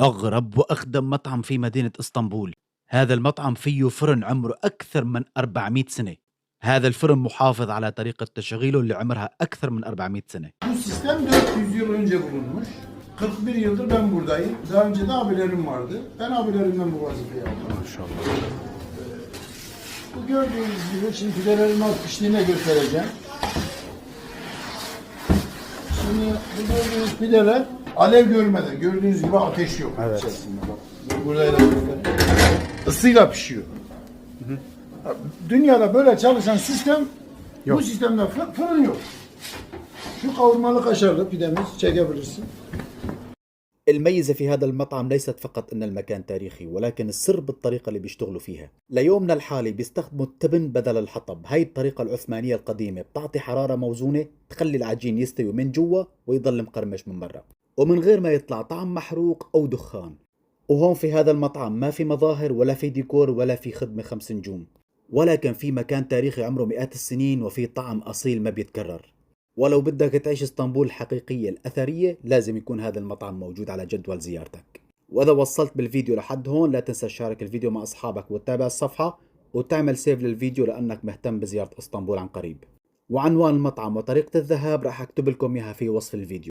أغرب وأقدم مطعم في مدينة إسطنبول. هذا المطعم فيه فرن عمره أكثر من 400 سنة. هذا الفرن محافظ على طريقة تشغيله اللي عمرها أكثر من 400 سنة. Bu sistem 400 yıl önce bulunmuş. 41 yıldır ben buradayım. Daha önce de abilerim vardı. Ben abilerimden bu vazifeyi aldım. Maşallah. Bu gördüğünüz gibi şimdi pidelerin alt piştiğine göstereceğim. Şimdi bu gördüğünüz pideler alev görmeden, gördüğünüz gibi ateş yok içerisinde. Bak, burada ısıyla pişiyor. Dünyada böyle çalışan sistem yok. Bu sistemde fırın yok. Şu kavurmalı kaşarlı pidemiz çekebilirsin. الميزة في هذا المطعم ليست فقط أن المكان تاريخي، ولكن السر بالطريقة اللي بيشتغلوا فيها. ليومنا الحالي بيستخدموا التبن بدل الحطب. هاي الطريقة العثمانية القديمة بتعطي حرارة موزونة تخلي العجين يستوي من جوا ويضل مقرمش من برا، ومن غير ما يطلع طعم محروق أو دخان. وهون في هذا المطعم ما في مظاهر ولا في ديكور ولا في خدمة 5 نجوم، ولكن في مكان تاريخي عمره مئات السنين وفي طعم أصيل ما بيتكرر. ولو بدك تعيش اسطنبول الحقيقية الأثرية لازم يكون هذا المطعم موجود على جدول زيارتك. وإذا وصلت بالفيديو لحد هون لا تنسى تشارك الفيديو مع أصحابك وتتابع الصفحة وتعمل سيف للفيديو لأنك مهتم بزيارة اسطنبول عن قريب. وعنوان المطعم وطريقة الذهاب راح أكتب لكم إياها في وصف الفيديو.